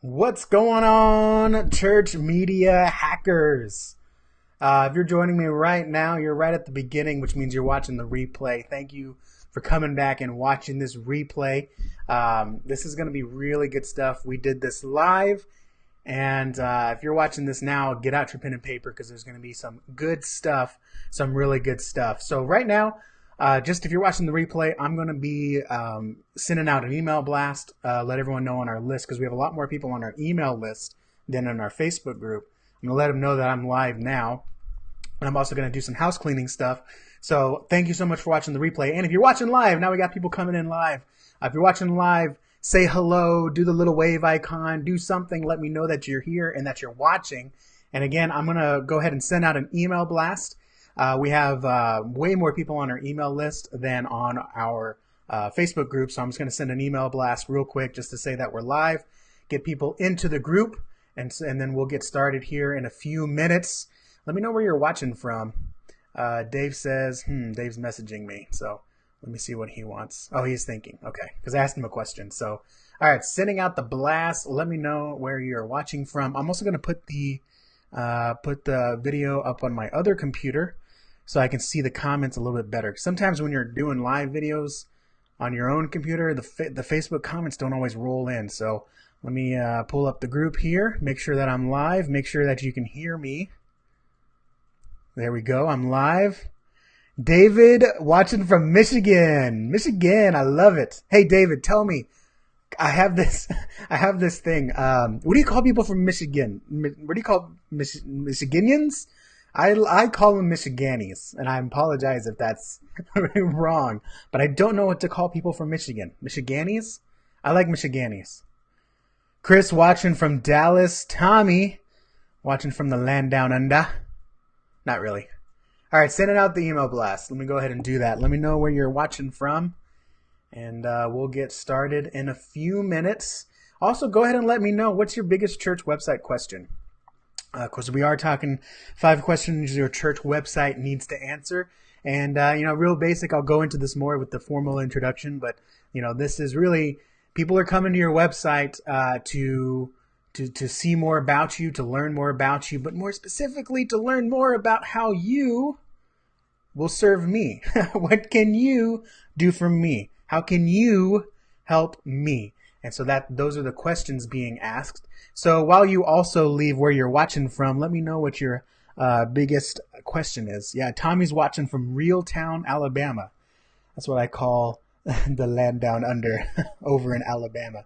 What's going on, church media hackers? If you're joining me right now, you're right at the beginning, which means you're watching the replay. Thank you for coming back and watching this replay. This is going to be really good stuff. We did this live, and if you're watching this now, get out your pen and paper because there's going to be some good stuff, some really good stuff. So right now, just if you're watching the replay, I'm going to be sending out an email blast, let everyone know on our list because we have a lot more people on our email list than in our Facebook group. I'm going to let them know that I'm live now. And I'm also going to do some house cleaning stuff. So thank you so much for watching the replay. And if you're watching live, now we got people coming in live. If you're watching live, say hello, do the little wave icon, do something, let me know that you're here and that you're watching. And again, I'm going to go ahead and send out an email blast. We have way more people on our email list than on our Facebook group. So I'm just going to send an email blast real quick just to say that we're live, get people into the group, and then we'll get started here in a few minutes. Let me know where you're watching from. Dave says, Dave's messaging me. So let me see what he wants. Oh, he's thinking. Okay, because I asked him a question. So, all right, sending out the blast. Let me know where you're watching from. I'm also going to put the video up on my other computer so I can see the comments a little bit better. Sometimes when you're doing live videos on your own computer, the Facebook comments don't always roll in. So let me pull up the group here, make sure that I'm live, make sure that you can hear me. There we go. I'm live. David watching from Michigan. Michigan, I love it. Hey, David, tell me. I have this thing. What do you call people from Michigan? What do you call Michiganians? I call them Michiganis, and I apologize if that's wrong, but I don't know what to call people from Michigan. Michiganis? I like Michiganis. Chris watching from Dallas. Tommy watching from the land down under. Not really. All right, sending out the email blast. Let me go ahead and do that. Let me know where you're watching from, and we'll get started in a few minutes. Also, go ahead and let me know what's your biggest church website question. Of course, we are talking 5 questions your church website needs to answer. And, real basic, I'll go into this more with the formal introduction. But, this is really, people are coming to your website to see more about you, to learn more about you, but more specifically to learn more about how you will serve me. What can you do for me? How can you help me? And so those are the questions being asked. So while you also leave where you're watching from, let me know what your biggest question is. Yeah, Tommy's watching from Reeltown, Alabama. That's what I call the land down under over in Alabama.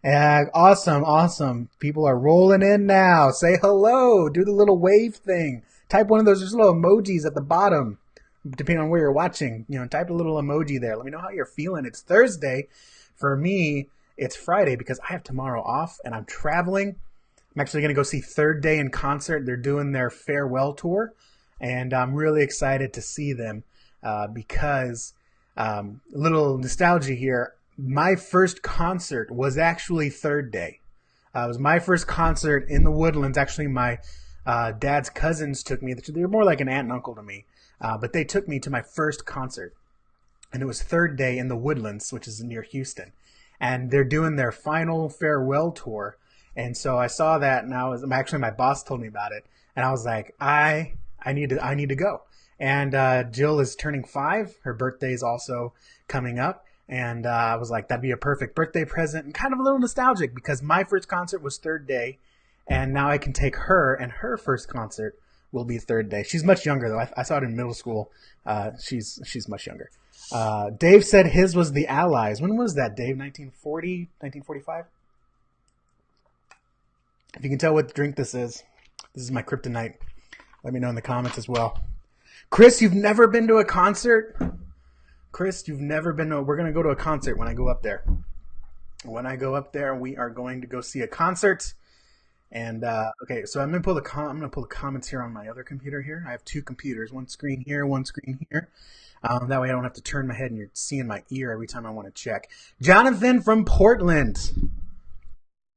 Awesome. People are rolling in now. Say hello. Do the little wave thing. Type one of those little emojis at the bottom, depending on where you're watching. Type a little emoji there. Let me know how you're feeling. It's Thursday. For me, it's Friday because I have tomorrow off and I'm traveling. I'm actually going to go see Third Day in concert. They're doing their farewell tour, and I'm really excited to see them because a little nostalgia here. My first concert was actually Third Day. It was my first concert in the Woodlands. Actually, my dad's cousins took me. They're more like an aunt and uncle to me, but they took me to my first concert, and it was Third Day in the Woodlands, which is near Houston. And they're doing their final farewell tour. And so I saw that, and actually my boss told me about it, and I was like, I need to go. And Jill is turning 5. Her birthday is also coming up. And I was like, that'd be a perfect birthday present, and kind of a little nostalgic because my first concert was Third Day, and now I can take her, and her first concert will be Third Day. She's much younger though. I saw it in middle school. She's much younger. Dave said his was the Allies. When was that, Dave? 1940, 1945? If you can tell what drink this is my kryptonite. Let me know in the comments as well. Chris, you've never been to a concert? Chris, you've never been to... We're going to go to a concert when I go up there. When I go up there, we are going to go see a concert. And, okay, so I'm going to pull the comments here on my other computer here. I have 2 computers, one screen here, one screen here. That way I don't have to turn my head and you're seeing my ear every time I want to check. Jonathan from Portland.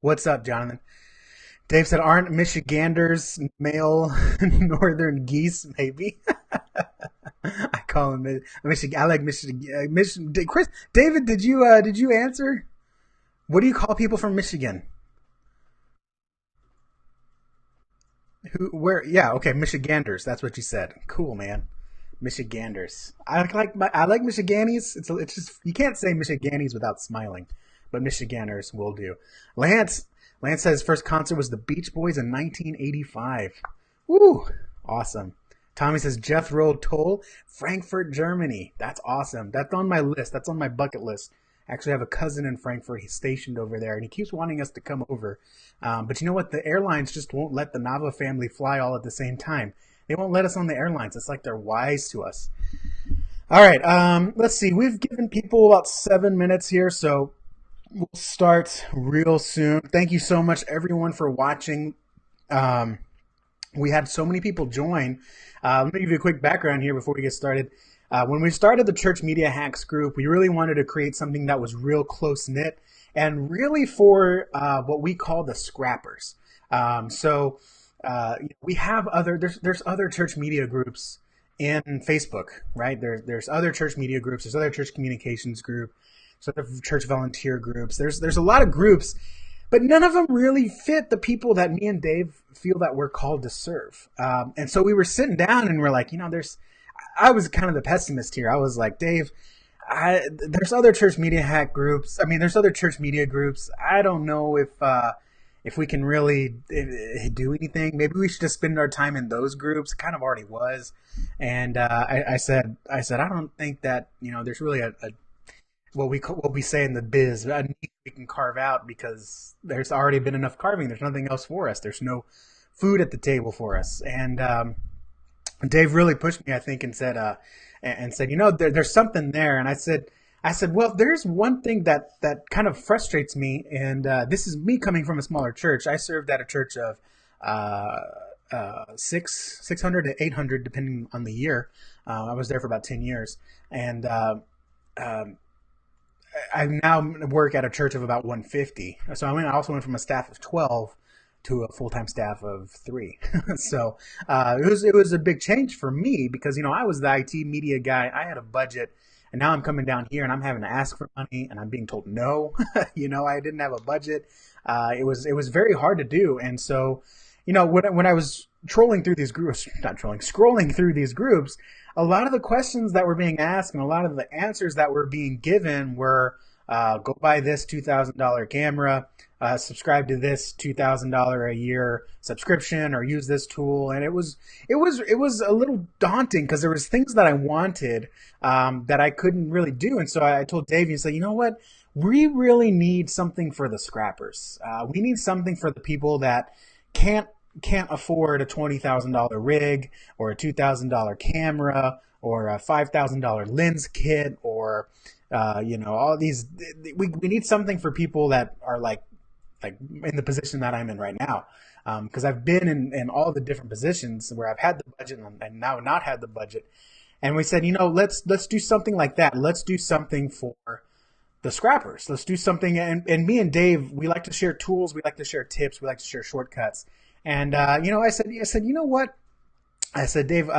What's up, Jonathan? Dave said, aren't Michiganders male northern geese? Maybe. I call him Michigan. I like Michigan. Chris, David, did you answer? What do you call people from Michigan? Who? Where? Yeah. Okay. Michiganders. That's what you said. Cool, man. Michiganders. I like Michiganis. It's just you can't say Michiganis without smiling, but Michiganders will do. Lance Lance says first concert was the Beach Boys in 1985. Woo! Awesome. Tommy says Jethro Tull, Frankfurt, Germany. That's awesome. That's on my list. That's on my bucket list. I actually have a cousin in Frankfurt. He's stationed over there, and he keeps wanting us to come over. But you know what? The airlines just won't let the Nava family fly all at the same time. They won't let us on the airlines. It's like they're wise to us. All right. Let's see. We've given people about 7 minutes here, so we'll start real soon. Thank you so much, everyone, for watching. We had so many people join. Let me give you a quick background here before we get started. When we started the Church Media Hacks group, we really wanted to create something that was real close-knit and really for what we call the scrappers. We have there's other church media groups in Facebook, right? There's other church media groups. There's other church communications group. There's other church volunteer groups. There's a lot of groups, but none of them really fit the people that me and Dave feel that we're called to serve. And so we were sitting down and we're like, I was kind of the pessimist here. I was like, Dave, there's other church media hack groups. I mean, there's other church media groups. I don't know if we can really do anything. Maybe we should just spend our time in those groups. It kind of already was. And I said, I don't think that, there's really a what we say in the biz, a niche we can carve out because there's already been enough carving. There's nothing else for us. There's no food at the table for us. And Dave really pushed me, I think, and said, there's something there. And I said, well, there's one thing that kind of frustrates me, and this is me coming from a smaller church. I served at a church of 600 to 800, depending on the year. I was there for about 10 years, and I now work at a church of about 150. So I also went from a staff of 12 to a full-time staff of 3. So it was a big change for me because, I was the IT media guy. I had a budget, and now I'm coming down here and I'm having to ask for money and I'm being told no. I didn't have a budget. It was very hard to do. And so, when I was scrolling through these groups, a lot of the questions that were being asked and a lot of the answers that were being given were, go buy this $2,000 camera, subscribe to this $2,000 a year subscription, or use this tool. And it was a little daunting because there was things that I wanted that I couldn't really do. And so I told Dave, you know what? We really need something for the scrappers. We need something for the people that can't afford a $20,000 rig or a $2,000 camera or a $5,000 lens kit or all these. We need something for people that are like in the position that I'm in right now, because I've been in all the different positions where I've had the budget and now not had the budget. And we said, let's do something like that. Let's do something for the scrappers. Let's do something. And me and Dave, we like to share tools. We like to share tips. We like to share shortcuts. And, I said, you know what? I said, Dave,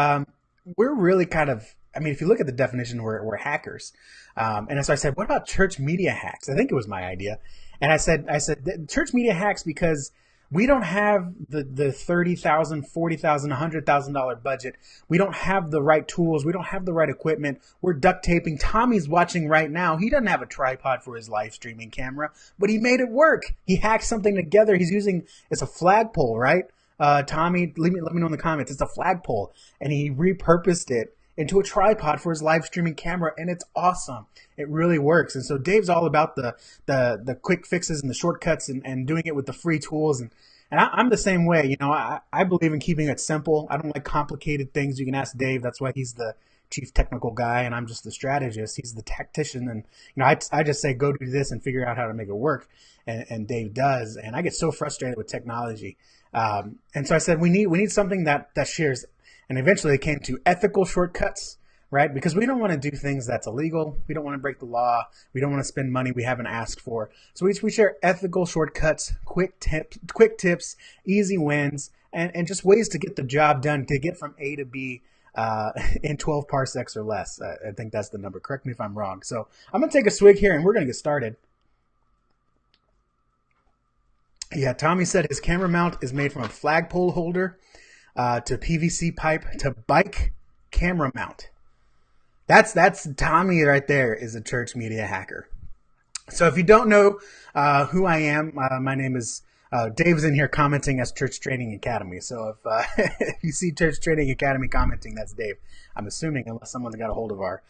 we're really kind of, if you look at the definition, we're hackers. And so I said, what about church media hacks? I think it was my idea. And I said, church media hacks, because we don't have the $30,000, $40,000, $100,000 budget. We don't have the right tools. We don't have the right equipment. We're duct taping. Tommy's watching right now. He doesn't have a tripod for his live streaming camera, but he made it work. He hacked something together. It's a flagpole, right? Tommy, let me know in the comments. It's a flagpole, and he repurposed it into a tripod for his live streaming camera, and it's awesome. It really works. And so Dave's all about the quick fixes and the shortcuts and doing it with the free tools. And I'm the same way. I believe in keeping it simple. I don't like complicated things. You can ask Dave. That's why he's the chief technical guy, and I'm just the strategist. He's the tactician. And I just say, go do this and figure out how to make it work. And Dave does. And I get so frustrated with technology. And so I said, we need something that shares. And eventually it came to ethical shortcuts, right? Because we don't want to do things that's illegal. We don't want to break the law. We don't want to spend money we haven't asked for. So we share ethical shortcuts, quick tips, easy wins, and just ways to get the job done, to get from A to B in 12 parsecs or less. I think that's the number. Correct me if I'm wrong. So I'm going to take a swig here and we're going to get started. Yeah, Tommy said his camera mount is made from a flagpole holder. to PVC pipe to bike camera mount. That's Tommy right there, is a church media hacker. So if you don't know who I am, my name is Dave's in here commenting as Church Training Academy. So if you see Church Training Academy commenting, that's Dave. I'm assuming, unless someone's got a hold of our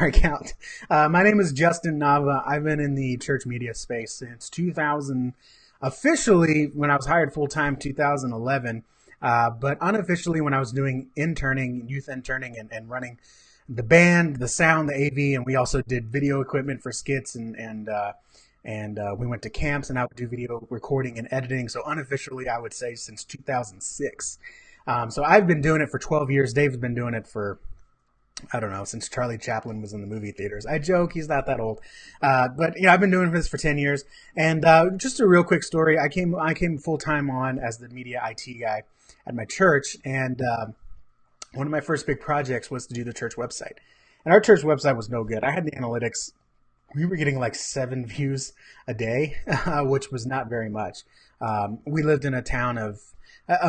account. My name is Justin Nava. I've been in the church media space since 2000. Officially, when I was hired full time, 2011. But unofficially, when I was doing youth interning, and running the band, the sound, the AV, and we also did video equipment for skits, and we went to camps, and I would do video recording and editing. So unofficially, I would say since 2006. So I've been doing it for 12 years. Dave's been doing it for, I don't know, since Charlie Chaplin was in the movie theaters. I joke, he's not that old. But I've been doing this for 10 years. And just a real quick story. I came full-time on as the media IT guy at my church. And one of my first big projects was to do the church website. And our church website was no good. I had the analytics. We were getting like 7 views a day, which was not very much. We lived in a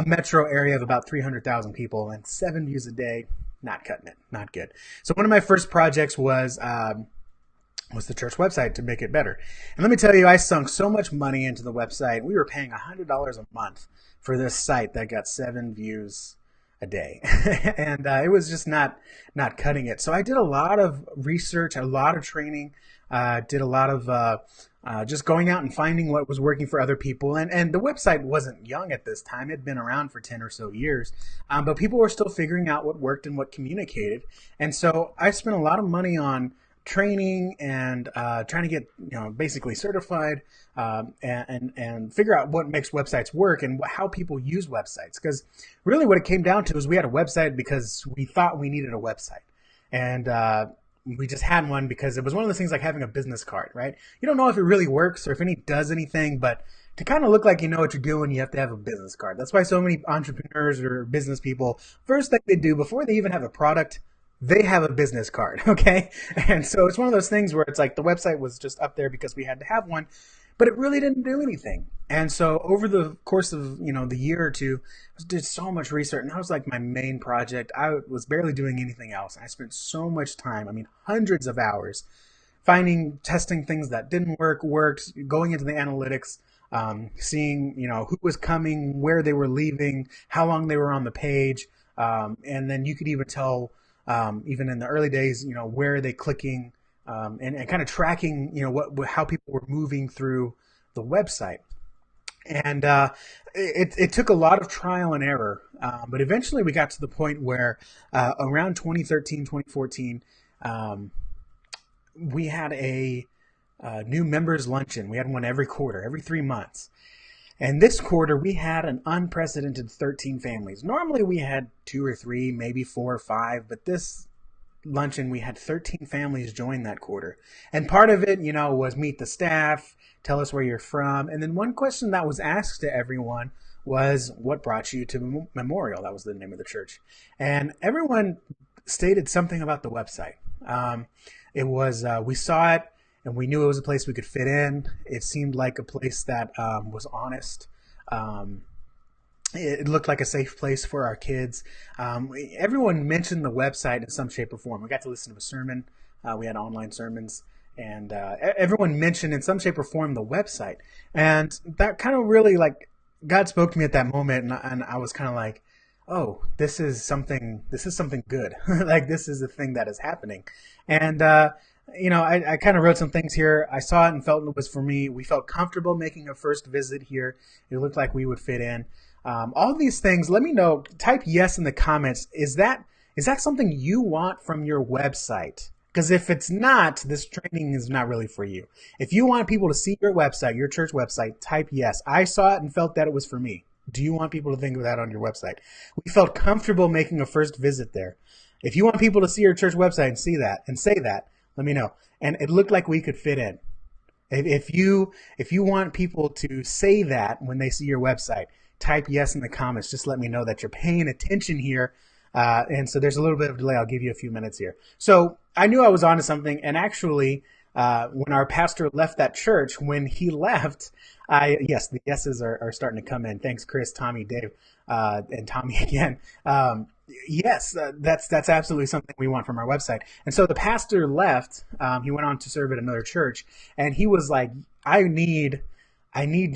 metro area of about 300,000 people, and 7 views a day, not cutting it, not good. So one of my first projects was the church website to make it better. And let me tell you, I sunk so much money into the website. We were paying $100 a month for this site that got 7 views a day. And it was just not cutting it. So I did a lot of research, a lot of training, did a lot of just going out and finding what was working for other people. And the website wasn't young at this time. It had been around for 10 or so years. But people were still figuring out what worked and what communicated. And so I spent a lot of money on training and trying to get basically certified and figure out what makes websites work and how people use websites. Because really what it came down to is we had a website because we thought we needed a website. And we just had one because it was one of those things like having a business card, right? You don't know if it really works or if it does anything, but to kind of look like you know what you're doing, you have to have a business card. That's why so many entrepreneurs or business people, first thing they do before they even have a product, they have a business card, okay? And so it's one of those things where it's like the website was just up there because we had to have one, but it really didn't do anything. And so over the course of, the year or two, I did so much research, and that was like my main project. I was barely doing anything else. And I spent so much time, hundreds of hours, testing things that didn't work, worked, going into the analytics, seeing, who was coming, where they were leaving, how long they were on the page. And then you could even tell, even in the early days, where are they clicking, and kind of tracking, how people were moving through the website. And it took a lot of trial and error, but eventually we got to the point where around 2013, 2014, we had a new members luncheon. We had one every quarter, every 3 months. And this quarter, we had an unprecedented 13 families. Normally, we had 2 or 3, maybe 4 or 5, but this luncheon, we had 13 families join that quarter. And part of it, was meet the staff, tell us where you're from. And then one question that was asked to everyone was, what brought you to Memorial? That was the name of the church. And everyone stated something about the website. It was, we saw it, and we knew it was a place we could fit in. It seemed like a place that was honest. It looked like a safe place for our kids. Everyone mentioned the website in some shape or form. We got to listen to a sermon. We had online sermons. And everyone mentioned in some shape or form the website. And that kind of really, God spoke to me at that moment. And I was kind of like, oh, this is something good. This is a thing that is happening. And I kind of wrote some things here. I saw it and felt it was for me. We felt comfortable making a first visit here. It looked like we would fit in. All these things, let me know. Type yes in the comments. Is that something you want from your website? Because if it's not, this training is not really for you. If you want people to see your website, your church website, type yes. I saw it and felt that it was for me. Do you want people to think of that on your website? We felt comfortable making a first visit there. If you want people to see your church website and see that and say that, let me know. And it looked like we could fit in. If you want people to say that when they see your website, type yes in the comments. Just let me know that you're paying attention here. And so there's a little bit of delay. I'll give you a few minutes here. So I knew I was onto something. And actually, when our pastor left that church, when he left, yes, the yeses are starting to come in. Thanks, Chris, Tommy, Dave, and Tommy again. Yes, that's absolutely something we want from our website. And so the pastor left. He went on to serve at another church, and he was like, I need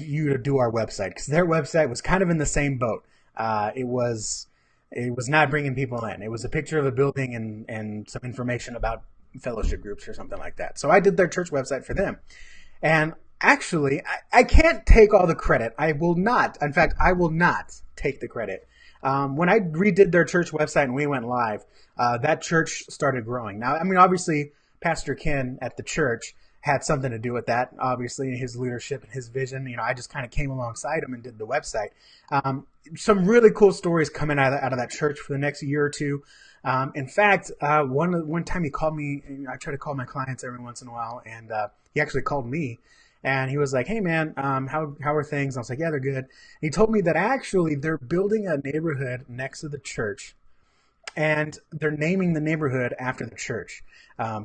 you to do our website, because their website was kind of in the same boat. It was not bringing people in. It was a picture of a building and some information about fellowship groups or something like that. So I did their church website for them. And actually, I can't take all the credit. I will not. In fact, I will not take the credit. When I redid their church website and we went live, that church started growing. Now, I mean, obviously, Pastor Ken at the church had something to do with that, obviously, his leadership and his vision. You know, I just kind of came alongside him and did the website. Some really cool stories coming out of that church for the next year or two. In fact, one time he called me. I try to call my clients every once in a while, and he actually called me, and he was like, "Hey man, how are things?" I was like, "Yeah, they're good." And he told me that actually they're building a neighborhood next to the church, and they're naming the neighborhood after the church.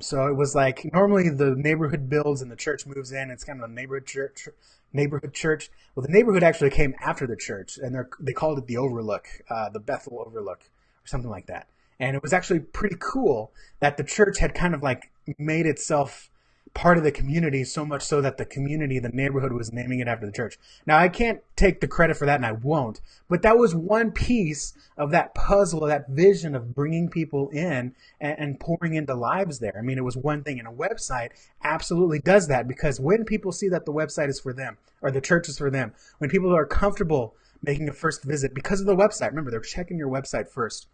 So it was like, normally the neighborhood builds and the church moves in. It's kind of a neighborhood church. Well, the neighborhood actually came after the church, and they called it the Overlook, the Bethel Overlook, or something like that. And it was actually pretty cool that the church had kind of like made itself part of the community, so much so that the community, the neighborhood, was naming it after the church. Now, I can't take the credit for that, and I won't, but that was one piece of that puzzle, of that vision of bringing people in and pouring into lives there. I mean, it was one thing, and a website absolutely does that, because when people see that the website is for them, or the church is for them, when people are comfortable making a first visit because of the website, remember, they're checking your website first,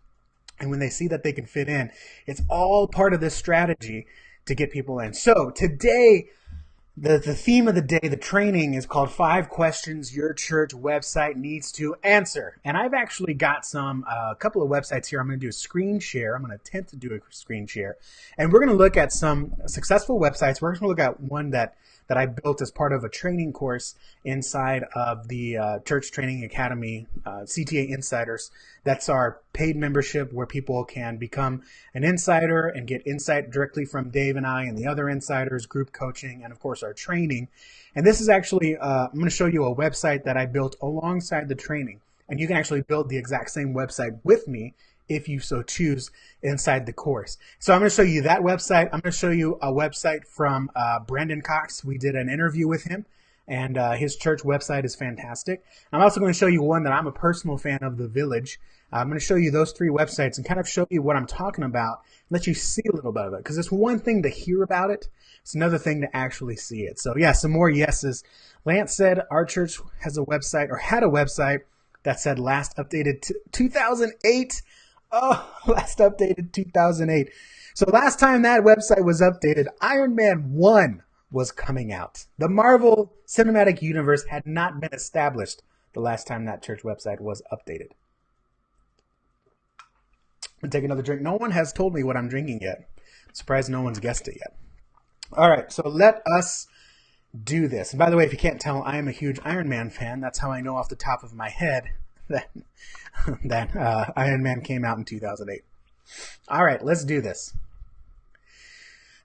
and when they see that they can fit in, it's all part of this strategy to get people in. So today, the theme of the day, the training, is called 5 Questions Your Church Website Needs to Answer. And I've actually got a couple of websites here. I'm going to do a screen share. I'm going to attempt to do a screen share. And we're going to look at some successful websites. We're going to look at one that I built as part of a training course inside of the Church Training Academy, CTA Insiders. That's our paid membership where people can become an insider and get insight directly from Dave and I and the other insiders, group coaching, and of course our training. And this is actually, I'm going to show you a website that I built alongside the training. And you can actually build the exact same website with me if you so choose inside the course. So I'm going to show you that website. I'm going to show you a website from Brandon Cox. We did an interview with him, and his church website is fantastic. I'm also going to show you one that I'm a personal fan of, The Village. I'm going to show you those 3 websites and kind of show you what I'm talking about, let you see a little bit of it, because it's one thing to hear about it. It's another thing to actually see it. So yeah, some more yeses. Lance said our church has a website, or had a website, that said last updated 2008. Oh, last updated 2008. So last time that website was updated, Iron Man 1 was coming out. The Marvel Cinematic Universe had not been established the last time that church website was updated. I'm going to take another drink. No one has told me what I'm drinking yet. I'm surprised no one's guessed it yet. All right, so let us do this. And by the way, if you can't tell, I am a huge Iron Man fan. That's how I know off the top of my head that Iron Man came out in 2008. All right, let's do this.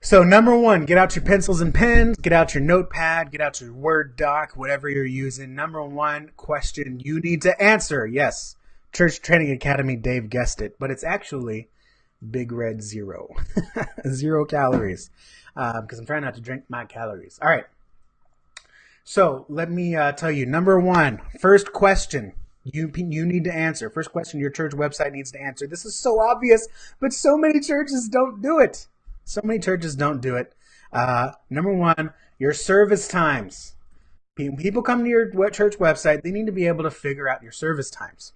So number 1, get out your pencils and pens, get out your notepad, get out your Word doc, whatever you're using. Number 1 question you need to answer. Yes, Church Training Academy, Dave guessed it, but it's actually Big Red Zero. 0 calories, because I'm trying not to drink my calories. All right. So let me tell you, number 1, first question you need to answer. First question your church website needs to answer. This is so obvious, but so many churches don't do it. So many churches don't do it. Number 1, your service times. People come to your church website, they need to be able to figure out your service times.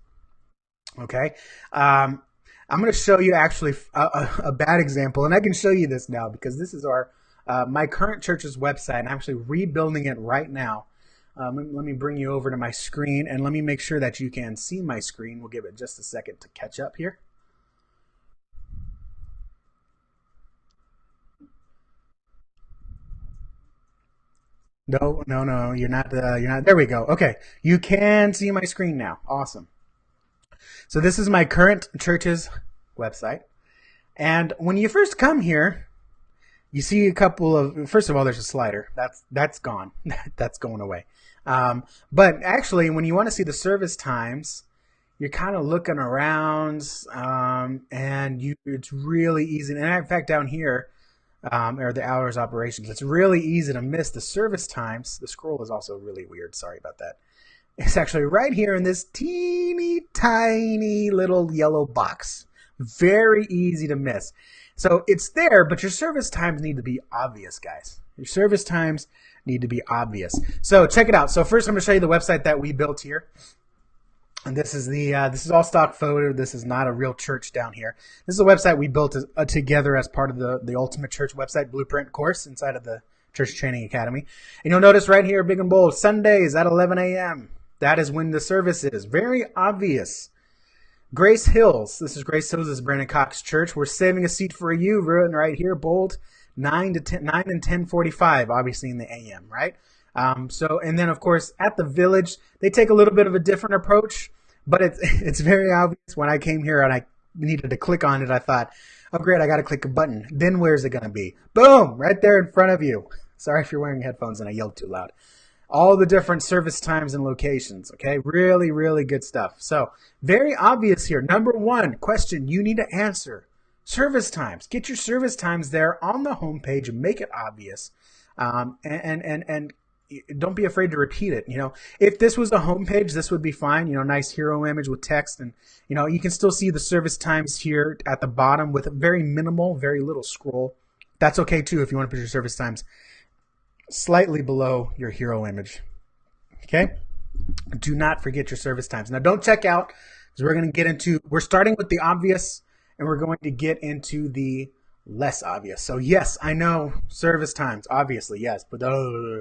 Okay? I'm going to show you actually a bad example, and I can show you this now because this is my current church's website. I'm actually rebuilding it right now. Let me bring you over to my screen, and let me make sure that you can see my screen. We'll give it just a second to catch up here. No, you're not. There we go. Okay, you can see my screen now. Awesome. So this is my current church's website, and when you first come here, you see a couple of, first of all, there's a slider. That's gone. That's going away. But actually, when you want to see the service times, you're kind of looking around, and it's really easy. And in fact, down here, or the hours operations, it's really easy to miss the service times. The scroll is also really weird. Sorry about that. It's actually right here in this teeny tiny little yellow box. Very easy to miss. So it's there, but your service times need to be obvious, guys. Your service times need to be obvious. So check it out. So first I'm going to show you the website that we built here. And this is this is all stock photo. This is not a real church down here. This is a website we built together as part of the Ultimate Church website blueprint course inside of the Church Training Academy. And you'll notice right here, big and bold, Sundays at 11 a.m. That is when the service is. Very obvious. Grace Hills. This is Grace Hills. This is Brandon Cox Church. We're saving a seat for you. Written right here, bold, 9 and 10:45, obviously in the AM, right? And then of course at the Village, they take a little bit of a different approach, but it's very obvious. When I came here and I needed to click on it, I thought, oh great, I got to click a button. Then where's it going to be? Boom, right there in front of you. Sorry if you're wearing headphones and I yelled too loud. All the different service times and locations, okay? Really, really good stuff. So very obvious here. Number one question you need to answer, service times. Get your service times there on the homepage and make it obvious. And don't be afraid to repeat it. You know, if this was a homepage, this would be fine. You know, nice hero image with text, and you know, you can still see the service times here at the bottom with a very minimal, very little scroll. That's okay too if you want to put your service times slightly below your hero image. Okay? Do not forget your service times. Now don't check out, because we're starting with the obvious and we're going to get into the less obvious. So yes, I know service times, obviously, yes, but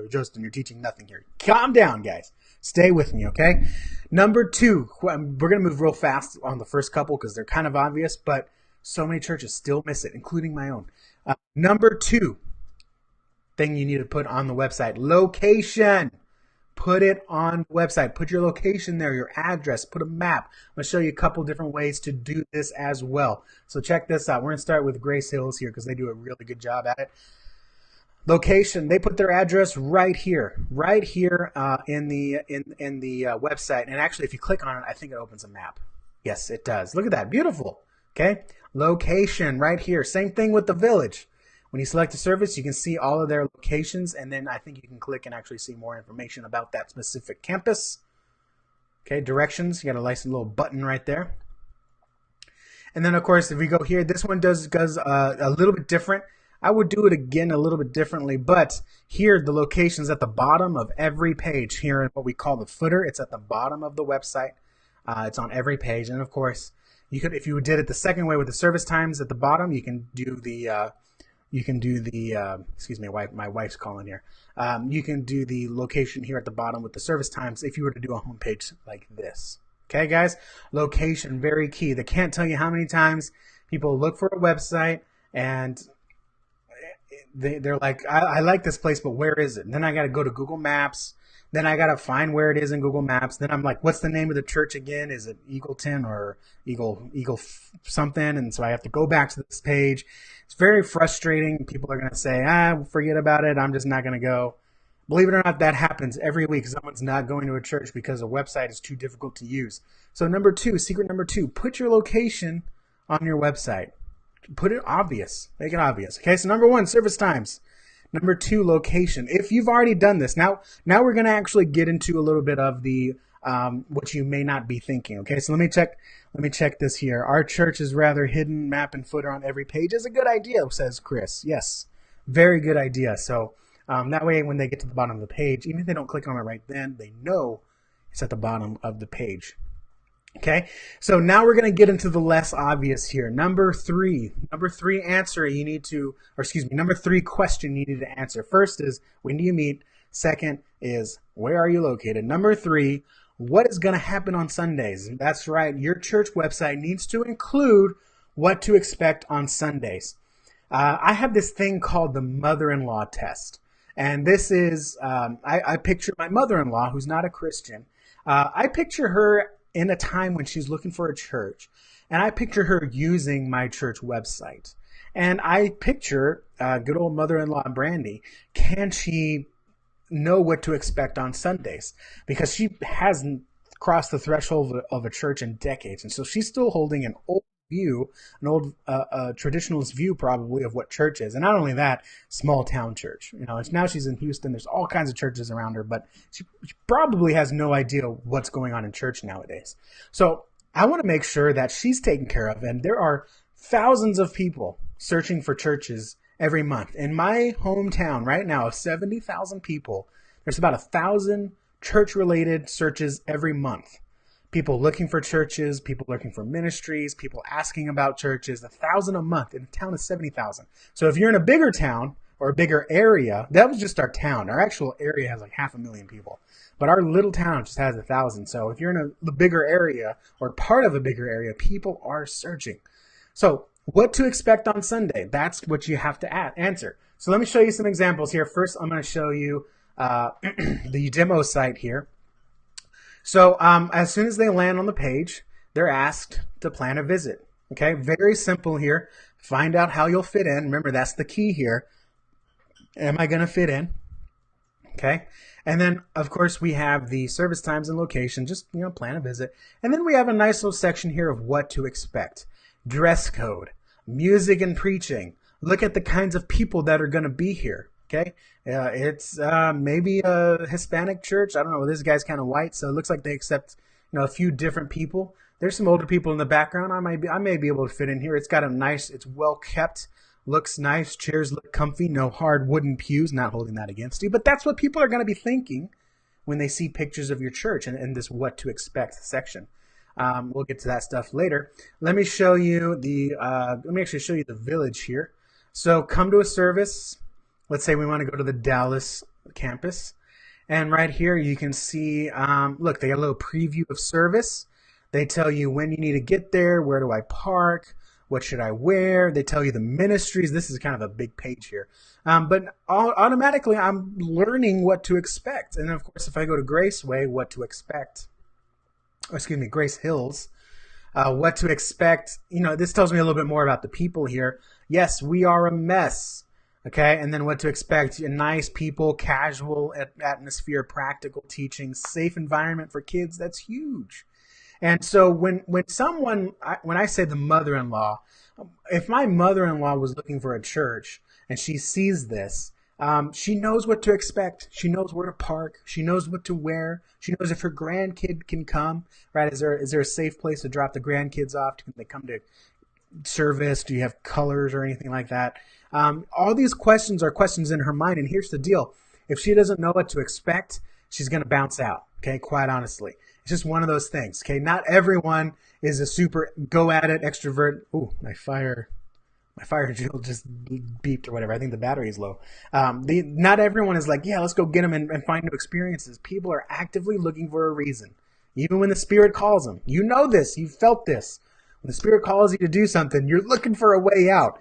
Justin, you're teaching nothing here. Calm down, guys. Stay with me, okay? Number two, we're going to move real fast on the first couple because they're kind of obvious, but so many churches still miss it, including my own. Number two thing you need to put on the website, location. Put it on the website. Put your location there, your address, put a map. I'm going to show you a couple different ways to do this as well. So check this out. We're going to start with Grace Hills here because they do a really good job at it. Location, they put their address right here in the website. And actually, if you click on it, I think it opens a map. Yes, it does. Look at that. Beautiful. Okay. Location right here. Same thing with the Village. When you select a service, you can see all of their locations, and then I think you can click and actually see more information about that specific campus. Okay, directions, you got a nice little button right there. And then, of course, if we go here, this one does a little bit different. I would do it again a little bit differently, but here the location's at the bottom of every page. Here in what we call the footer, it's at the bottom of the website. It's on every page, and of course, you could, if you did it the second way with the service times at the bottom, you can do the excuse me, my wife's calling here. You can do the location here at the bottom with the service times if you were to do a homepage like this. Okay, guys? Location, very key. They can't tell you how many times people look for a website and they're like, I like this place, but where is it? And then I got to go to Google Maps. Then I got to find where it is in Google Maps. Then I'm like, what's the name of the church again? Is it Eagleton or Eagle something? And so I have to go back to this page. It's very frustrating. People are going to say, forget about it. I'm just not going to go. Believe it or not, that happens every week. Someone's not going to a church because a website is too difficult to use. So secret number two, put your location on your website. Put it obvious. Make it obvious. Okay, so number one, service times. Number two, location. If you've already done this, now we're going to actually get into a little bit of the what you may not be thinking. Okay, so let me check this here. Our church is rather hidden, map and footer on every page is a good idea, says Chris. Yes, very good idea. So that way, when they get to the bottom of the page, even if they don't click on it right then, they know it's at the bottom of the page. Okay, so now we're going to get into the less obvious here. Number three answer you need to, or excuse me, number three question you need to answer. First is, when do you meet? Second is, where are you located? Number three, what is going to happen on Sundays? That's right, your church website needs to include what to expect on Sundays. I have this thing called the mother-in-law test. And this is, I picture my mother-in-law, who's not a Christian. I picture her in a time when she's looking for a church, and I picture her using my church website. And I picture good old mother-in-law Brandy. Can she know what to expect on Sundays? Because she hasn't crossed the threshold of a church in decades. And so she's still holding an old view, an old traditionalist view probably of what church is. And not only that, small town church. You know, now she's in Houston. There's all kinds of churches around her, but she probably has no idea what's going on in church nowadays. So I want to make sure that she's taken care of. And there are thousands of people searching for churches every month. In my hometown right now of 70,000 people, there's about 1,000 church-related searches every month. People looking for churches, people looking for ministries, people asking about churches, 1,000 a month in a town of 70,000. So if you're in a bigger town or a bigger area, that was just our town. Our actual area has like 500,000 people. But our little town just has 1,000. So if you're in a bigger area or part of a bigger area, people are searching. So what to expect on Sunday? That's what you have to answer. So let me show you some examples here. First, I'm going to show you the demo site here. So as soon as they land on the page, they're asked to plan a visit. Okay, very simple here. Find out how you'll fit in. Remember, that's the key here. Am I going to fit in? Okay. And then, of course, we have the service times and location. Just, plan a visit. And then we have a nice little section here of what to expect. Dress code, music and preaching. Look at the kinds of people that are going to be here. Okay. It's maybe a Hispanic church. I don't know. This guy's kind of white, so it looks like they accept, a few different people. There's some older people in the background. I may be able to fit in here. It's got it's well kept. Looks nice. Chairs look comfy. No hard wooden pews. Not holding that against you. But that's what people are going to be thinking when they see pictures of your church in this what to expect section. We'll get to that stuff later. Let me show you let me actually show you the village here. So come to a service. Let's say we want to go to the Dallas campus. And right here you can see, look, they got a little preview of service. They tell you when you need to get there. Where do I park? What should I wear? They tell you the ministries. This is kind of a big page here. But automatically I'm learning what to expect. And of course, if I go to Graceway, what to expect, Grace Hills, what to expect. This tells me a little bit more about the people here. Yes, we are a mess. Okay, and then what to expect. Nice people, casual atmosphere, practical teaching, safe environment for kids. That's huge. And so when I say the mother-in-law, if my mother-in-law was looking for a church and she sees this, she knows what to expect. She knows where to park. She knows what to wear. She knows if her grandkid can come, right? Is there a safe place to drop the grandkids off? Can they come to service? Do you have colors or anything like that? All these questions are questions in her mind. And here's the deal. If she doesn't know what to expect, she's going to bounce out. Okay, quite honestly. It's just one of those things. Okay, not everyone is a super go at it extrovert. Ooh, my fire drill just beeped or whatever. I think the battery is low. Not everyone is like, yeah, let's go get them and find new experiences. People are actively looking for a reason. Even when the Spirit calls them. You know this. You've felt this. When the Spirit calls you to do something, you're looking for a way out.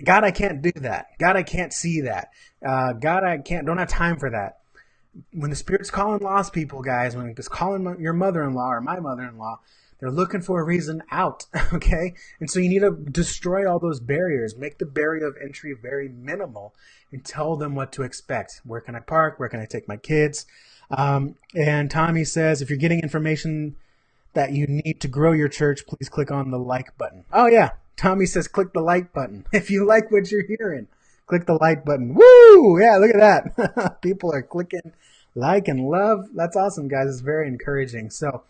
God, I can't do that. God, I can't see that. God, don't have time for that. When the Spirit's calling lost people, guys, when it's calling your mother-in-law or my mother-in-law, they're looking for a reason out, okay? And so you need to destroy all those barriers, make the barrier of entry very minimal, and tell them what to expect. Where can I park? Where can I take my kids? And Tommy says, if you're getting information that you need to grow your church, please click on the like button. Oh, yeah. Tommy says, click the like button. If you like what you're hearing, click the like button. Woo! Yeah, look at that. People are clicking like and love. That's awesome, guys. It's very encouraging. So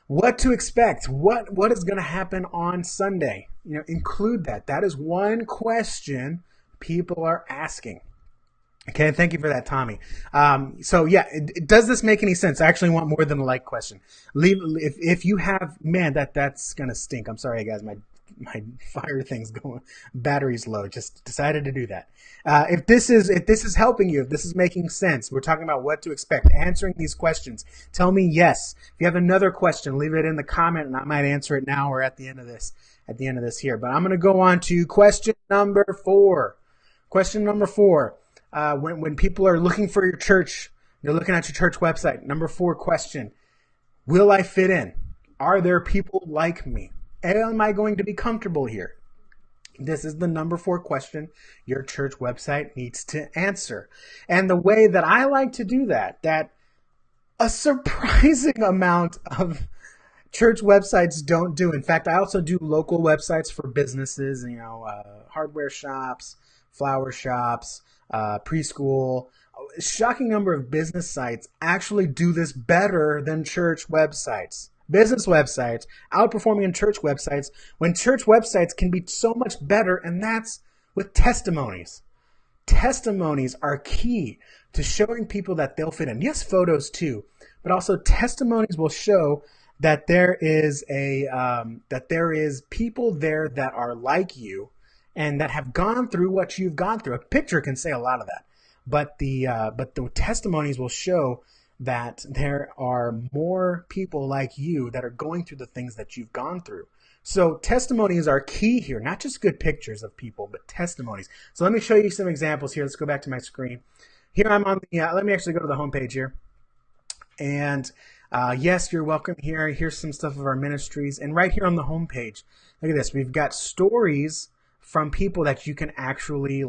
what to expect? What is going to happen on Sunday? Include that. That is one question people are asking. Okay, thank you for that, Tommy. So yeah, does this make any sense? I actually want more than a like question. If you have, man, that's gonna stink. I'm sorry, guys. My fire thing's going, battery's low. Just decided to do that. If this is helping you, if this is making sense, we're talking about what to expect, answering these questions. Tell me yes. If you have another question, leave it in the comment, and I might answer it now or at the end of this here. But I'm going to go on to question number 4. Question number 4. When people are looking for your church, they're looking at your church website. Number 4 question: will I fit in? Are there people like me? Am I going to be comfortable here? This is the number 4 question your church website needs to answer. And the way that I like to do that a surprising amount of church websites don't do. In fact, I also do local websites for businesses, hardware shops, flower shops, preschool. A shocking number of business sites actually do this better than church websites. Business websites outperforming church websites when church websites can be so much better, and that's with testimonies. Testimonies are key to showing people that they'll fit in. Yes, photos too, but also testimonies will show that there is people there that are like you and that have gone through what you've gone through. A picture can say a lot of that, but the testimonies will show that there are more people like you that are going through the things that you've gone through. So testimonies are key here, not just good pictures of people, but testimonies. So let me show you some examples here. Let's go back to my screen. Here I'm on the, let me actually go to the homepage here. And yes, you're welcome here. Here's some stuff of our ministries. And right here on the homepage, look at this. We've got stories from people that you can actually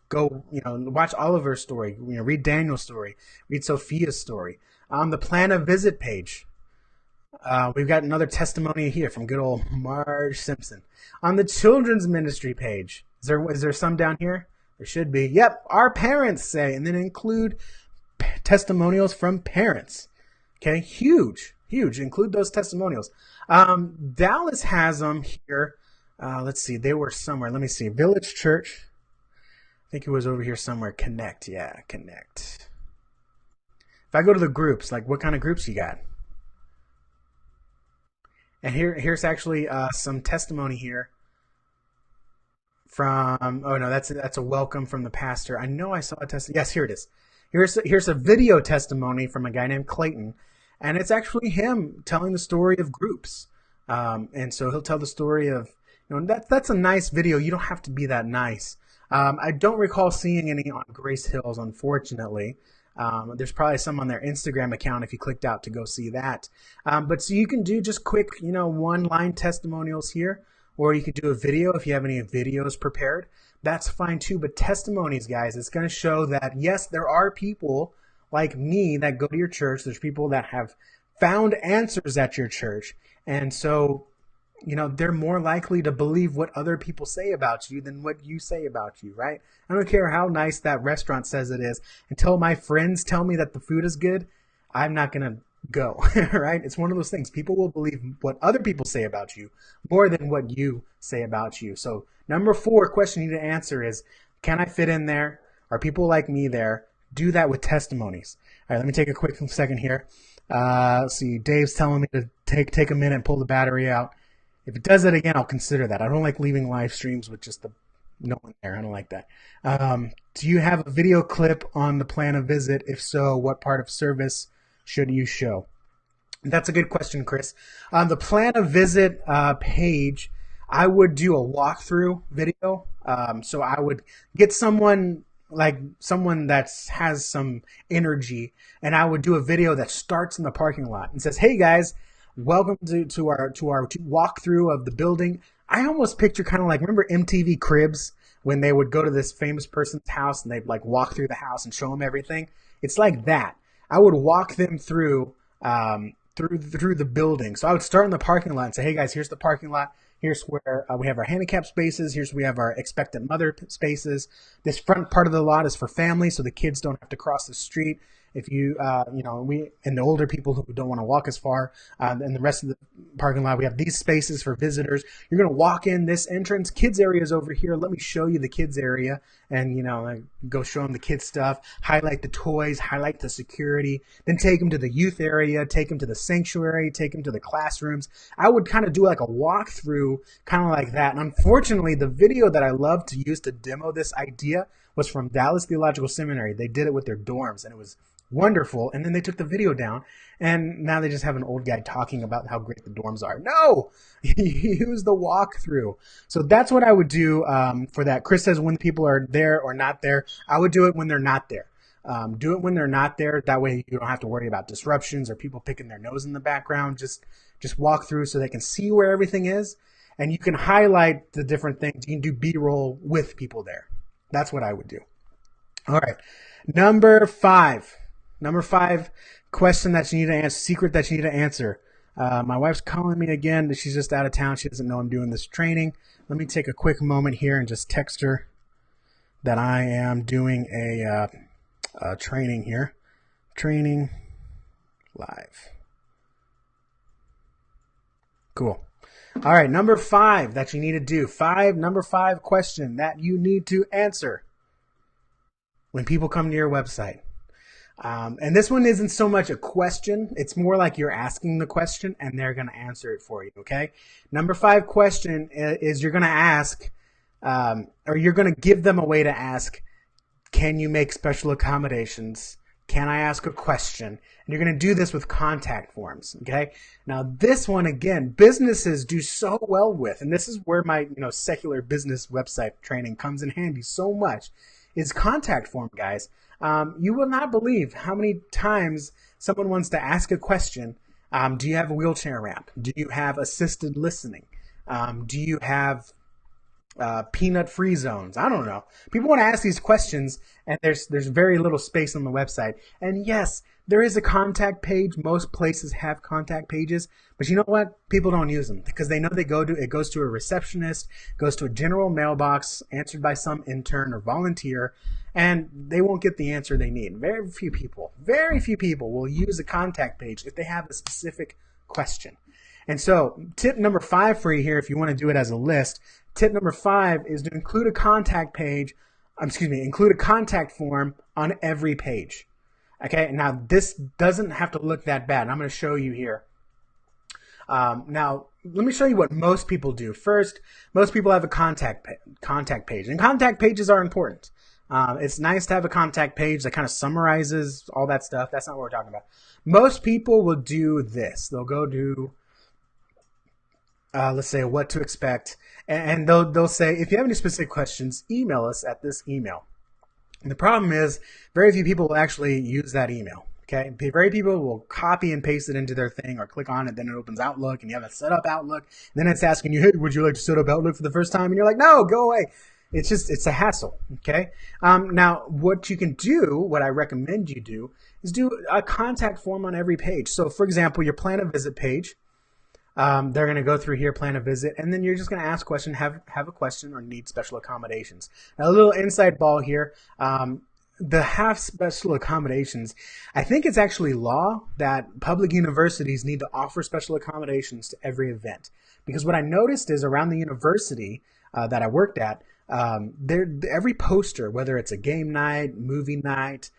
go, watch Oliver's story, read Daniel's story, read Sophia's story. On the plan a visit page, we've got another testimony here from good old Marge Simpson. On the children's ministry page, is there some down here? There should be. Yep, our parents say, and then include testimonials from parents. Okay, huge. Include those testimonials. Dallas has them here. Let's see, they were somewhere. Let me see. Village Church. I think it was over here somewhere. Connect. Yeah, Connect. If I go to the groups, what kind of groups you got? And here's actually some testimony here from, oh no, that's a welcome from the pastor. I know I saw a testimony. Yes, here it is. Here's a video testimony from a guy named Clayton, and it's actually him telling the story of groups. And so he'll tell the story of, that's a nice video. You don't have to be that nice. I don't recall seeing any on Grace Hills, unfortunately. There's probably some on their Instagram account if you clicked out to go see that. But so you can do just quick, one-line testimonials here, or you could do a video if you have any videos prepared. That's fine too. But testimonies, guys, it's going to show that, yes, there are people like me that go to your church. There's people that have found answers at your church. And so, they're more likely to believe what other people say about you than what you say about you, right? I don't care how nice that restaurant says it is. Until my friends tell me that the food is good, I'm not going to go, right? It's one of those things. People will believe what other people say about you more than what you say about you. So number 4 question you need to answer is, can I fit in there? Are people like me there? Do that with testimonies. All right, let me take a quick second here. Let's see, Dave's telling me to take a minute and pull the battery out. If it does that again, I'll consider that. I don't like leaving live streams with just no one there. I don't like that. Do you have a video clip on the plan of visit? If so, what part of service should you show? That's a good question, Chris. On the plan of visit page, I would do a walkthrough video. So I would get someone that has some energy, and I would do a video that starts in the parking lot and says, "Hey guys, welcome to our walkthrough of the building." I almost picture kind of remember MTV Cribs when they would go to this famous person's house and they'd walk through the house and show them everything. It's like that. I would walk them through the building. So I would start in the parking lot and say, "Hey guys, here's the parking lot. Here's where we have our handicap spaces. Here's where we have our expectant mother spaces. This front part of the lot is for families, so the kids don't have to cross the street. If you, and the older people who don't want to walk as far, and the rest of the parking lot, we have these spaces for visitors. You're going to walk in this entrance. Kids area is over here. Let me show you the kids area." And, go show them the kids stuff, highlight the toys, highlight the security, then take them to the youth area, take them to the sanctuary, take them to the classrooms. I would kind of do a walkthrough, kind of like that. And unfortunately, the video that I love to use to demo this idea was from Dallas Theological Seminary. They did it with their dorms, and it was wonderful. And then they took the video down, and now they just have an old guy talking about how great the dorms are. No, use the walkthrough. So that's what I would do for that. Chris says when people are there or not there. I would do it when they're not there. Do it when they're not there. That way you don't have to worry about disruptions or people picking their nose in the background. Just walk through so they can see where everything is. and you can highlight the different things. You can do B-roll with people there. That's what I would do. All right. Number five question that you need to answer, secret that you need to answer. My wife's calling me again. She's just out of town. She doesn't know I'm doing this training. Let me take a quick moment here and just text her that I am doing a training here. Training live. Cool. All right, number five that you need to do. Number five question that you need to answer when people come to your website. And this one isn't so much a question. It's more like you're asking the question and they're going to answer it for you, okay? Number five question is you're going to ask, or you're going to give them a way to ask, can you make special accommodations? Can I ask a question? And you're going to do this with contact forms, okay? Now, this one, again, businesses do so well with, and this is where my secular business website training comes in handy so much, is contact form, guys. You will not believe how many times someone wants to ask a question. Do you have a wheelchair ramp? Do you have assisted listening? Do you have peanut-free zones? I don't know. People want to ask these questions, and there's very little space on the website. And yes, there is a contact page. Most places have contact pages, but you know what? People don't use them because they know it goes to a receptionist, goes to a general mailbox answered by some intern or volunteer, and they won't get the answer they need. Very few people will use a contact page if they have a specific question. And so tip number 5 for you here, if you want to do it as a list, tip number 5 is to include a contact form on every page. Okay, now this doesn't have to look that bad. I'm going to show you here. Now, let me show you what most people do. First, most people have a contact page, and contact pages are important. It's nice to have a contact page that kind of summarizes all that stuff. That's not what we're talking about. Most people will do this. They'll go to, let's say, what to expect, and they'll say, if you have any specific questions, email us at this email. And the problem is, very few people will actually use that email. Okay, very few people will copy and paste it into their thing or click on it, then it opens Outlook, and you have to set up Outlook. And then it's asking you, hey, would you like to set up Outlook for the first time? And you're like, no, go away. It's a hassle. Okay. Now, what you can do, what I recommend you do, is do a contact form on every page. So, for example, your plan a visit page. They're going to go through here, plan a visit, and then you're just going to ask a question, have a question, or need special accommodations. Now, a little inside ball here. The have special accommodations, I think it's actually law that public universities need to offer special accommodations to every event. Because what I noticed is around the university that I worked at, every poster, whether it's a game night, movie night,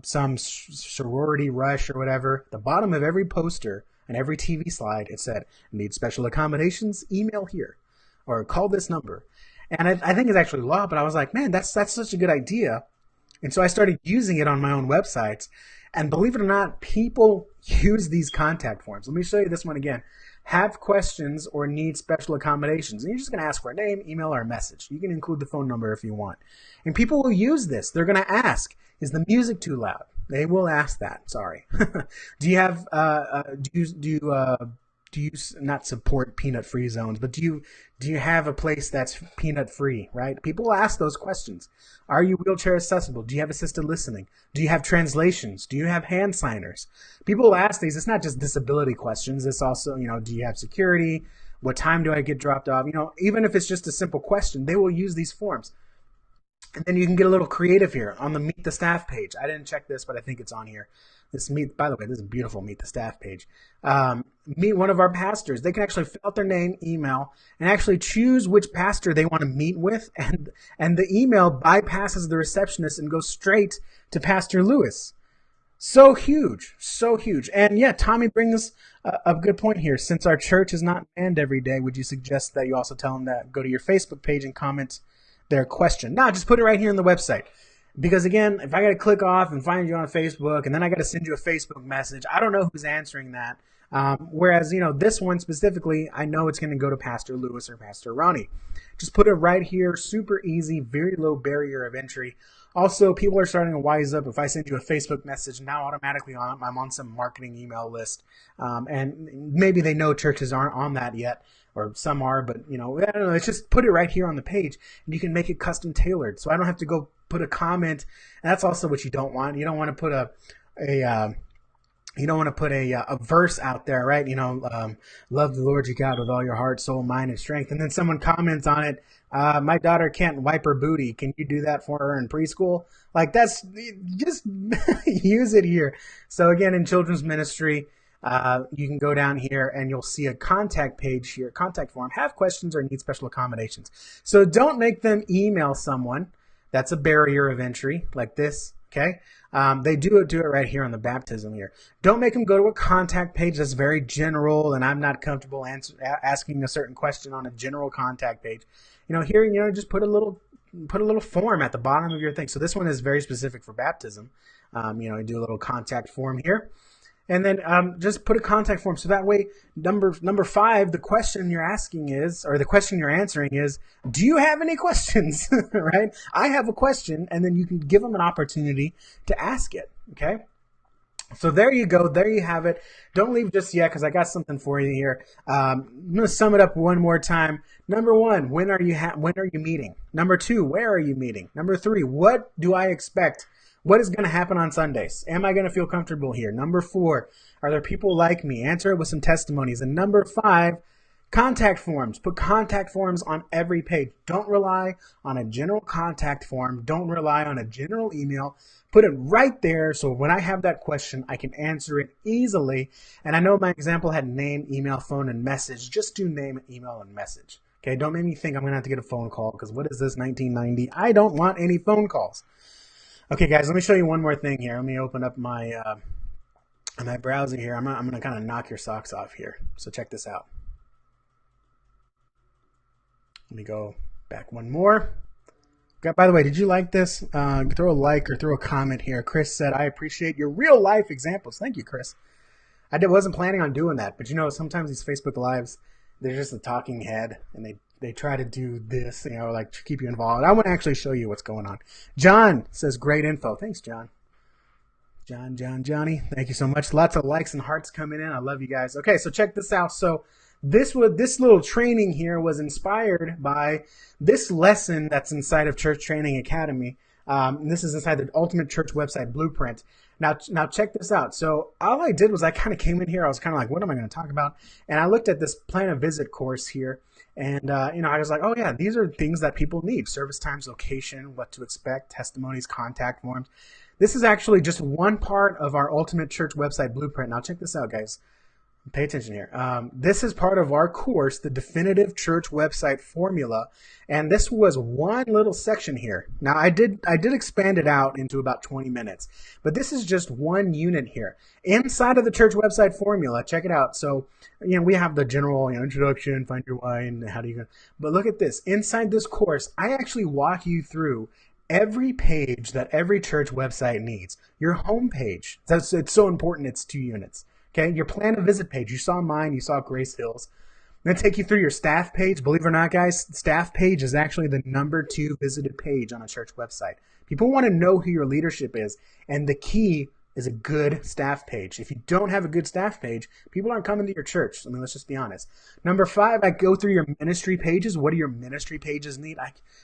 some sorority rush or whatever, the bottom of every poster and every TV slide, it said, need special accommodations, email here, or call this number. And I think it's actually law, but I was like, man, that's such a good idea. And so I started using it on my own websites. And believe it or not, people use these contact forms. Let me show you this one again. Have questions or need special accommodations. And you're just going to ask for a name, email, or a message. You can include the phone number if you want. And people will use this. They're going to ask, is the music too loud? They will ask that. Sorry. Do you have, do you not support peanut-free zones, but do you have a place that's peanut-free, right? People will ask those questions. Are you wheelchair accessible? Do you have assisted listening? Do you have translations? Do you have hand signers? People will ask these. It's not just disability questions. It's also, do you have security? What time do I get dropped off? Even if it's just a simple question, they will use these forms. And then you can get a little creative here on the Meet the Staff page. I didn't check this, but I think it's on here. By the way, this is a beautiful Meet the Staff page. Meet one of our pastors. They can actually fill out their name, email, and actually choose which pastor they want to meet with. And the email bypasses the receptionist and goes straight to Pastor Lewis. So huge, so huge. And yeah, Tommy brings a good point here. Since our church is not manned every day, would you suggest that you also tell them that go to your Facebook page and comment their question? No, just put it right here on the website. Because again, if I got to click off and find you on Facebook, and then I got to send you a Facebook message, I don't know who's answering that. Whereas, this one specifically, I know it's going to go to Pastor Lewis or Pastor Ronnie. Just put it right here, super easy, very low barrier of entry. Also, people are starting to wise up. If I send you a Facebook message, now automatically I'm on some marketing email list. And maybe they know churches aren't on that yet, or some are, but I don't know. It's just put it right here on the page, and you can make it custom tailored. So I don't have to go put a comment. And that's also what you don't want. You don't want to put a verse out there, right? Love the Lord your God with all your heart, soul, mind, and strength. And then someone comments on it, my daughter can't wipe her booty. Can you do that for her in preschool? Like, that's just use it here. So again, in children's ministry, you can go down here and you'll see a contact page here, contact form, have questions or need special accommodations. So don't make them email someone. That's a barrier of entry like this. Okay. They do it right here on the baptism here. Don't make them go to a contact page that's very general and I'm not comfortable asking a certain question on a general contact page. Here, just put a little form at the bottom of your thing. So this one is very specific for baptism. You do a little contact form here. And then just put a contact form. So that way, number 5, the question you're asking is, or the question you're answering is, do you have any questions? Right? I have a question, and then you can give them an opportunity to ask it. Okay? So there you go. There you have it. Don't leave just yet, because I got something for you here. I'm going to sum it up one more time. Number 1, when are you meeting? Number 2, where are you meeting? Number 3, what do I expect? What is going to happen on Sundays? Am I going to feel comfortable here? Number 4, are there people like me? Answer it with some testimonies. And number 5, contact forms. Put contact forms on every page. Don't rely on a general contact form. Don't rely on a general email. Put it right there so when I have that question, I can answer it easily. And I know my example had name, email, phone, and message. Just do name, email, and message. Okay, don't make me think I'm going to have to get a phone call because what is this, 1990? I don't want any phone calls. Okay, guys, let me show you one more thing here. Let me open up my my browser here. I'm going to kind of knock your socks off here. So check this out. Let me go back one more. By the way, did you like this? Throw a like or throw a comment here. Chris said, I appreciate your real life examples. Thank you, Chris. I wasn't planning on doing that, but sometimes these Facebook Lives, they're just a talking head, and they try to do this, like to keep you involved. I want to actually show you what's going on. John says, great info. Thanks, John. Johnny. Thank you so much. Lots of likes and hearts coming in. I love you guys. Okay, so check this out. So this little training here was inspired by this lesson that's inside of Church Training Academy. And this is inside the Ultimate Church website blueprint. Now check this out. So all I did was I kind of came in here. I was kind of like, what am I going to talk about? And I looked at this plan a visit course here. And, I was like, oh, yeah, these are things that people need. Service times, location, what to expect, testimonies, contact forms. This is actually just one part of our Ultimate Church website blueprint. Now check this out, guys. Pay attention here. This is part of our course, the Definitive Church Website Formula, and this was one little section here. Now, I did expand it out into about 20 minutes, but this is just one unit here. Inside of the Church Website Formula, check it out. So, we have the general introduction, find your why, and how do you go. But look at this. Inside this course, I actually walk you through every page that every church website needs. Your home page. It's so important. It's 2 units. Okay, your plan of visit page. You saw mine. You saw Grace Hills. I'm going to take you through your staff page. Believe it or not, guys, staff page is actually the number 2 visited page on a church website. People want to know who your leadership is, and the key is a good staff page. If you don't have a good staff page, people aren't coming to your church. I mean, let's just be honest. Number 5, I go through your ministry pages. What do your ministry pages need?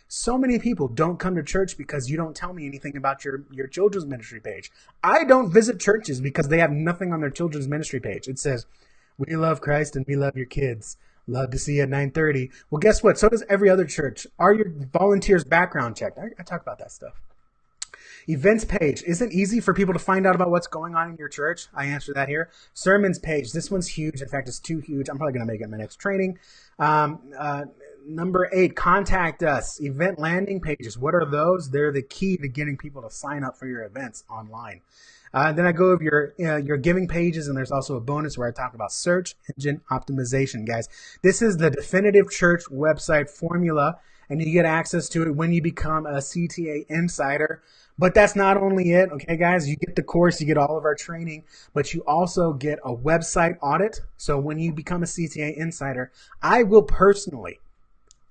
So many people don't come to church because you don't tell me anything about your children's ministry page. I don't visit churches because they have nothing on their children's ministry page. It says, we love Christ and we love your kids. Love to see you at 9:30. Well, guess what? So does every other church. Are your volunteers background checked? I talk about that stuff. Events page. Is it easy for people to find out about what's going on in your church? I answer that here. Sermons page. This one's huge. In fact, it's too huge. I'm probably going to make it in my next training. Number 8, contact us. Event landing pages. What are those? They're the key to getting people to sign up for your events online. Then I go over your giving pages, and there's also a bonus where I talk about search engine optimization, guys. This is the Definitive Church website formula, and you get access to it when you become a CTA Insider. But that's not only it, okay, guys? You get the course, you get all of our training, but you also get a website audit. So when you become a CTA Insider, I will personally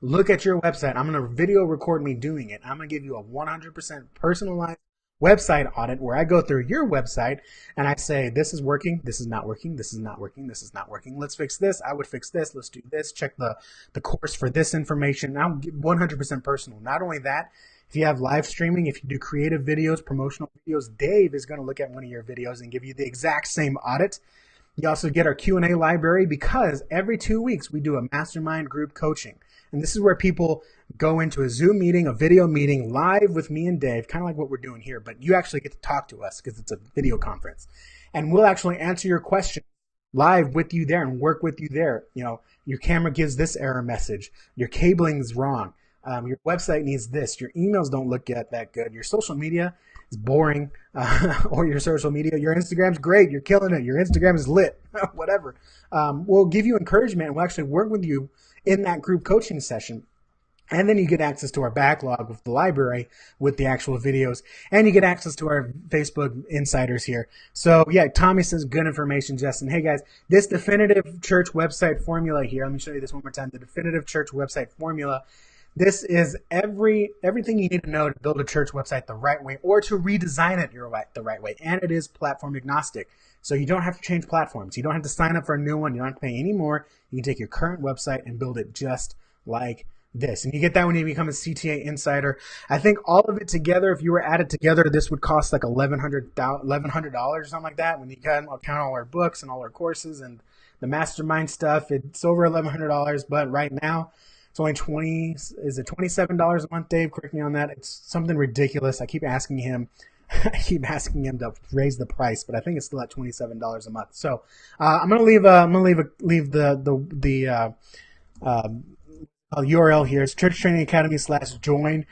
look at your website. I'm going to video record me doing it. I'm going to give you a 100% personalized website audit where I go through your website and I say, this is working, this is not working, this is not working, this is not working. Let's fix this. I would fix this. Let's do this. Check the course for this information. I'm 100% personal. Not only that, if you have live streaming, if you do creative videos, promotional videos, Dave is going to look at one of your videos and give you the exact same audit. You also get our Q&A library because every 2 weeks we do a mastermind group coaching. And this is where people go into a Zoom meeting, a video meeting live with me and Dave, kind of like what we're doing here, but you actually get to talk to us because it's a video conference. And we'll actually answer your question live with you there and work with you there. You know, your camera gives this error message. Your cabling is wrong. Your website needs this. Your emails don't look that good. Your social media is boring, or your social media. Your Instagram's great. You're killing it. Your Instagram is lit. Whatever. We'll give you encouragement and we'll actually work with you in that group coaching session. And then you get access to our backlog with the library with the actual videos. And you get access to our Facebook insiders here. So yeah, Tommy says good information, Justin. Hey guys, this Definitive Church website formula here. Let me show you this one more time. The Definitive Church website formula. This is everything you need to know to build a church website the right way or to redesign it the right way. And it is platform agnostic. So you don't have to change platforms. You don't have to sign up for a new one. You don't have to pay any more. You can take your current website and build it just like this. And you get that when you become a CTA Insider. I think all of it together, if you were added together, this would cost like $1,100 or something like that. When you count all our books and all our courses and the mastermind stuff, it's over $1,100. But right now, it's only $27 a month, Dave? Correct me on that. It's something ridiculous. I keep asking him to raise the price, but I think it's still at $27 a month. So I'm gonna leave the URL here. It's Church Training Academy/join.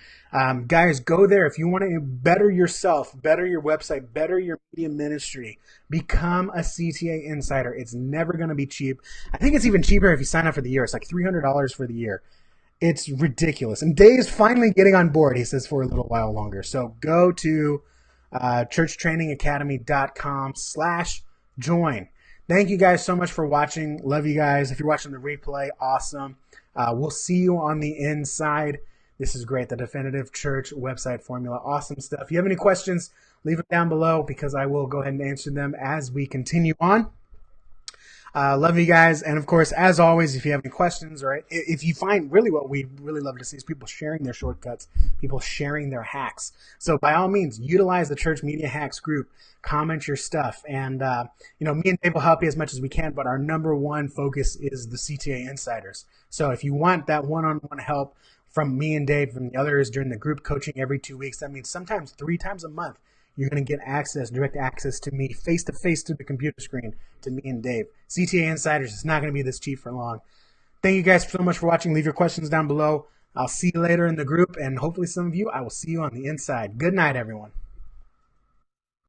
Guys, go there if you want to better yourself, better your website, better your media ministry. Become a CTA Insider. It's never going to be cheap. I think it's even cheaper if you sign up for the year. It's like $300 for the year. It's ridiculous. And Dave's finally getting on board, he says, for a little while longer. So go to churchtrainingacademy.com/join. Thank you guys so much for watching. Love you guys. If you're watching the replay, awesome. We'll see you on the inside. This is great. The Definitive Church website formula. Awesome stuff. If you have any questions, leave them down below because I will go ahead and answer them as we continue on. Love you guys. And of course, as always, if you have any questions or if you find really what we really love to see is people sharing their shortcuts, people sharing their hacks. So by all means, utilize the Church Media Hacks group, comment your stuff. And, me and Dave will help you as much as we can, but our number one focus is the CTA Insiders. So if you want that one-on-one help from me and Dave and the others during the group coaching every 2 weeks, that means sometimes 3 times a month, you're going to get direct access to me, face-to-face to the computer screen, to me and Dave. CTA Insiders, it's not going to be this cheap for long. Thank you guys so much for watching. Leave your questions down below. I'll see you later in the group, and hopefully some of you, I will see you on the inside. Good night, everyone.